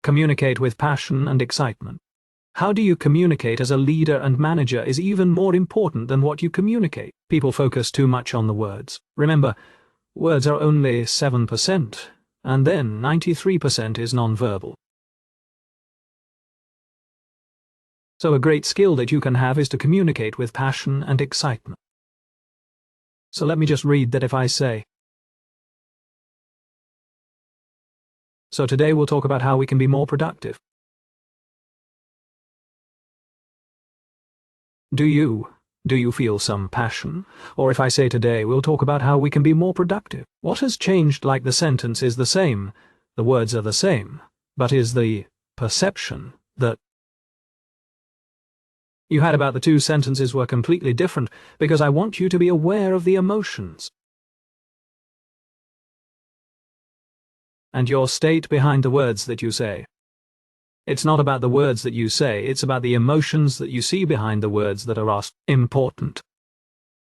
Communicate with passion and excitement. How do you communicate as a leader and manager is even more important than what you communicate. People focus too much on the words. Remember, words are only 7%, and then 93% is nonverbal. So a great skill that you can have is to communicate with passion and excitement. So let me just read that if I say, so today we'll talk about how we can be more productive. Do you feel some passion? Or if I say today we'll talk about how we can be more productive. What has changed? Like the sentence is the same, the words are the same, but is the perception that you had about the two sentences were completely different, because I want you to be aware of the emotions and your state behind the words that you say. It's not about the words that you say, it's about the emotions that you see behind the words that are important.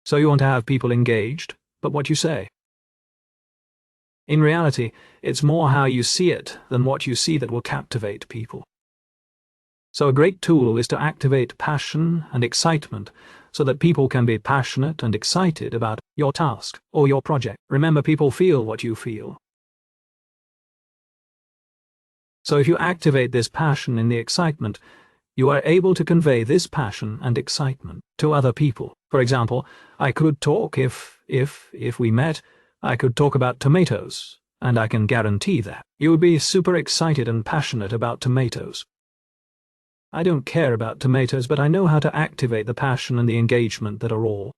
So you want to have people engaged, but what you say. In reality, it's more how you see it than what you see that will captivate people. So a great tool is to activate passion and excitement so that people can be passionate and excited about your task or your project. Remember, people feel what you feel. So if you activate this passion in the excitement, you are able to convey this passion and excitement to other people. For example, I could talk if we met, I could talk about tomatoes, and I can guarantee that you would be super excited and passionate about tomatoes. I don't care about tomatoes, but I know how to activate the passion and the engagement that are all.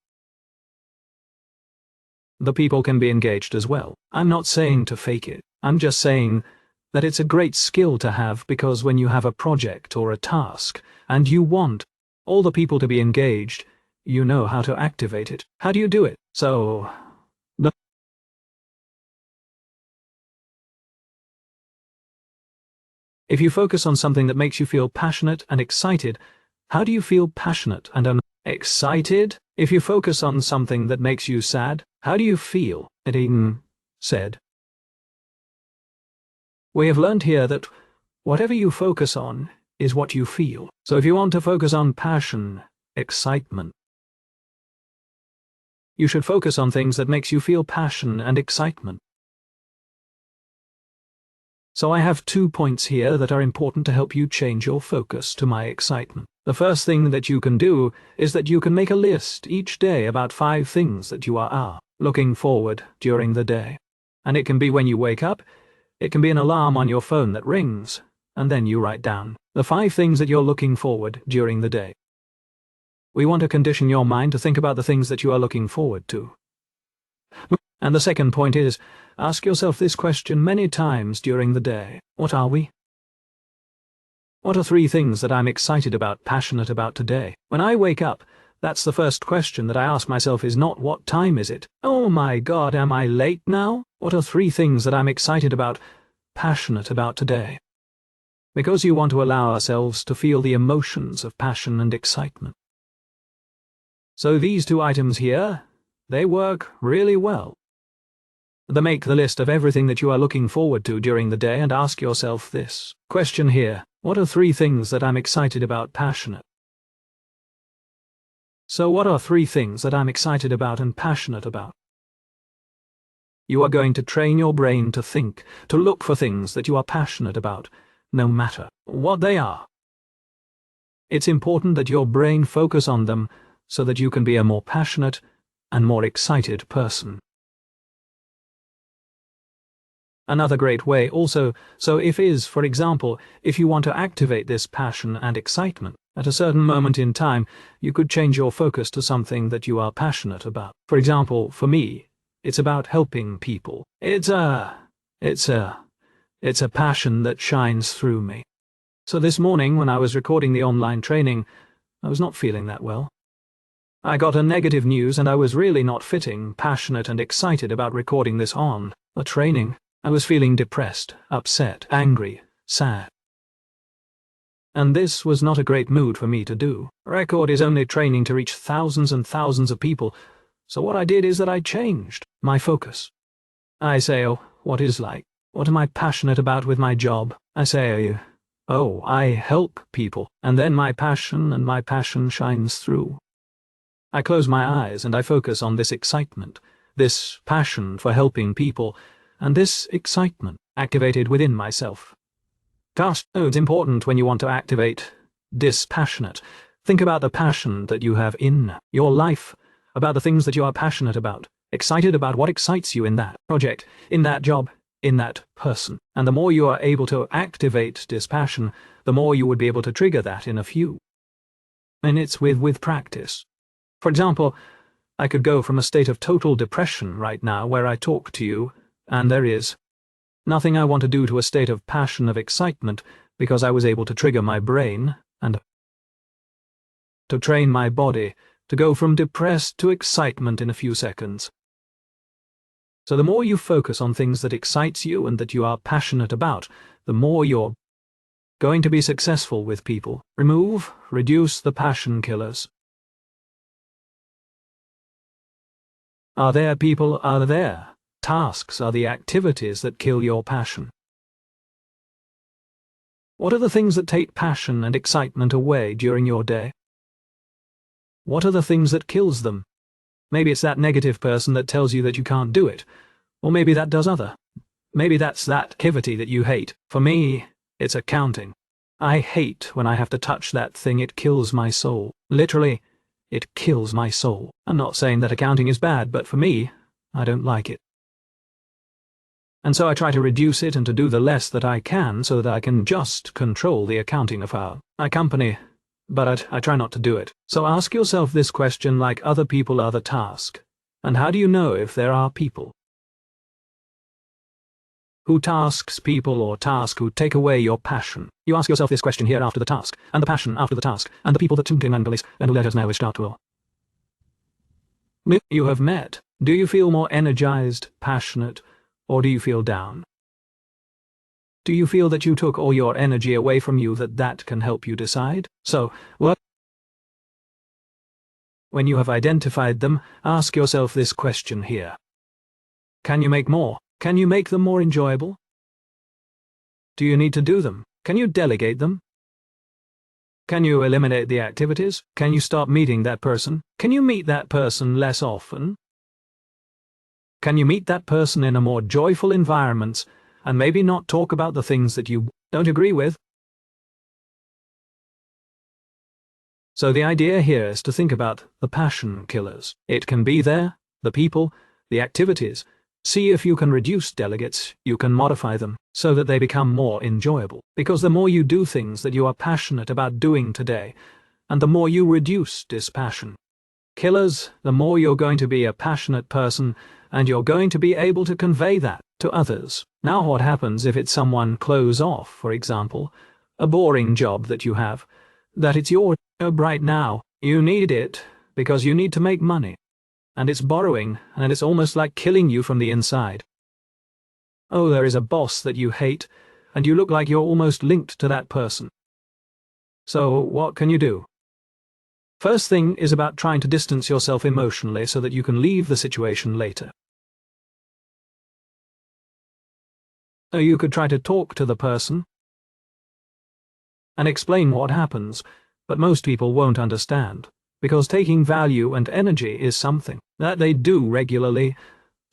The people can be engaged as well. I'm not saying to fake it. I'm just saying that it's a great skill to have, because when you have a project or a task and you want all the people to be engaged, you know how to activate it. How do you do it? So, if you focus on something that makes you feel passionate and excited, how do you feel passionate and excited? If you focus on something that makes you sad, how do you feel? It even said. We have learned here that whatever you focus on is what you feel. So if you want to focus on passion, excitement, you should focus on things that makes you feel passion and excitement. So I have 2 points here that are important to help you change your focus to my excitement. The first thing that you can do is that you can make a list each day about 5 things that you are looking forward during the day. And it can be when you wake up. It can be an alarm on your phone that rings, and then you write down the 5 things that you're looking forward during the day. We want to condition your mind to think about the things that you are looking forward to. And the second point is, ask yourself this question many times during the day. What are we? What are 3 things that I'm excited about, passionate about today? When I wake up, that's the first question that I ask myself, is not what time is it? Oh my God, am I late now? What are 3 things that I'm excited about, passionate about today? Because you want to allow ourselves to feel the emotions of passion and excitement. So these 2 items here, they work really well. Make the list of everything that you are looking forward to during the day and ask yourself this question here. What are 3 things that I'm excited about, passionate? So what are 3 things that I'm excited about and passionate about? You are going to train your brain to think, to look for things that you are passionate about, no matter what they are. It's important that your brain focus on them so that you can be a more passionate and more excited person. Another great way also, for example, if you want to activate this passion and excitement, at a certain moment in time, you could change your focus to something that you are passionate about. For example, for me, it's about helping people. It's a passion that shines through me. So this morning, when I was recording the online training, I was not feeling that well. I got a negative news and I was really not feeling passionate and excited about recording this on the training. I was feeling depressed, upset, angry, sad. And this was not a great mood for me to do. Record is only training to reach thousands and thousands of people. So what I did is that I changed my focus. I say, oh, what am I passionate about with my job? I say, oh, I help people, and then my passion shines through. I close my eyes and I focus on this excitement, this passion for helping people, and this excitement activated within myself. Gosh, it's important when you want to activate dispassionate. Think about the passion that you have in your life, about the things that you are passionate about, excited about what excites you in that project, in that job, in that person. And the more you are able to activate dispassion, the more you would be able to trigger that in a few minutes with practice. For example, I could go from a state of total depression right now where I talk to you, and there is nothing I want to do, to a state of passion, of excitement, because I was able to trigger my brain and to train my body to go from depressed to excitement in a few seconds. So the more you focus on things that excites you and that you are passionate about, the more you're going to be successful with people. Reduce the passion killers. Are there tasks, are the activities that kill your passion? What are the things that take passion and excitement away during your day? What are the things that kills them? Maybe it's that negative person that tells you that you can't do it, or maybe that does other. Maybe that's that activity that you hate. For me, it's accounting. I hate when I have to touch that thing. It kills my soul. Literally, it kills my soul. I'm not saying that accounting is bad, but for me, I don't like it. And so I try to reduce it and to do the less that I can so that I can just control the accounting of my company, but I try not to do it. So ask yourself this question: like other people are the task, and how do you know if there are people who tasks people or task who take away your passion? You ask yourself this question here after the task, and the passion after the task, and the people that tuned in and police, and let us know start to you have met. Do you feel more energized, passionate, or do you feel down? Do you feel that you took all your energy away from you, that can help you decide? So, when you have identified them, ask yourself this question here. Can you make more? Can you make them more enjoyable? Do you need to do them? Can you delegate them? Can you eliminate the activities? Can you stop meeting that person? Can you meet that person less often? Can you meet that person in a more joyful environment and maybe not talk about the things that you don't agree with? So the idea here is to think about the passion killers. It can be there, the people, the activities. See if you can reduce delegates, you can modify them so that they become more enjoyable. Because the more you do things that you are passionate about doing today, and the more you reduce dispassion killers, the more you're going to be a passionate person, and you're going to be able to convey that to others. Now what happens if it's someone close off, for example, a boring job that you have, that it's your job right now, you need it because you need to make money, and it's borrowing, and it's almost like killing you from the inside. Oh, there is a boss that you hate, and you look like you're almost linked to that person. So what can you do? First thing is about trying to distance yourself emotionally so that you can leave the situation later. You could try to talk to the person and explain what happens, but most people won't understand, because taking value and energy is something that they do regularly,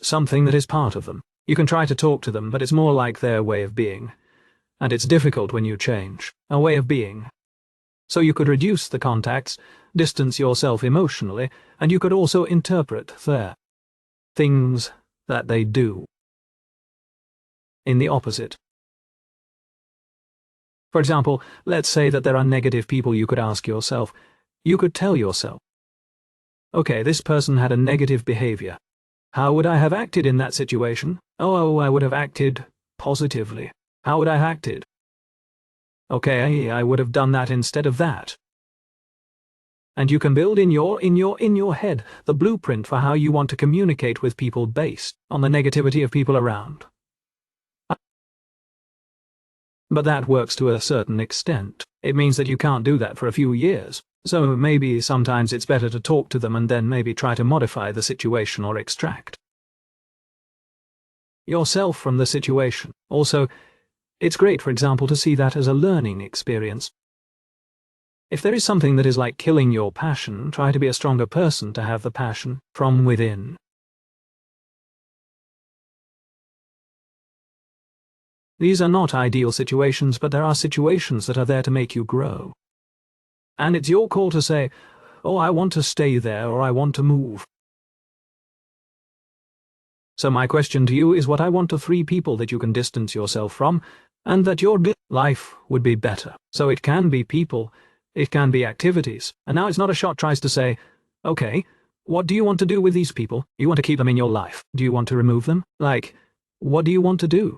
something that is part of them. You can try to talk to them, but it's more like their way of being, and it's difficult when you change a way of being. So you could reduce the contacts, distance yourself emotionally, and you could also interpret their things that they do in the opposite. For example, let's say that there are negative people. You could ask yourself, you could tell yourself, okay, this person had a negative behavior. How would I have acted in that situation? Oh, I would have acted positively. How would I have acted? Okay, I would have done that instead of that. And you can build in your head the blueprint for how you want to communicate with people based on the negativity of people around. But that works to a certain extent. It means that you can't do that for a few years. So maybe sometimes it's better to talk to them and then maybe try to modify the situation or extract yourself from the situation. Also, It's great, for example, to see that as a learning experience. If there is something that is like killing your passion, try to be a stronger person to have the passion from within. These are not ideal situations, but there are situations that are there to make you grow. And it's your call to say, oh, I want to stay there, or I want to move. So my question to you is what I want to 3 people that you can distance yourself from, and that your life would be better. So it can be people, it can be activities. And now it's not a shot tries to say, okay, what do you want to do with these people? You want to keep them in your life. Do you want to remove them? Like, what do you want to do?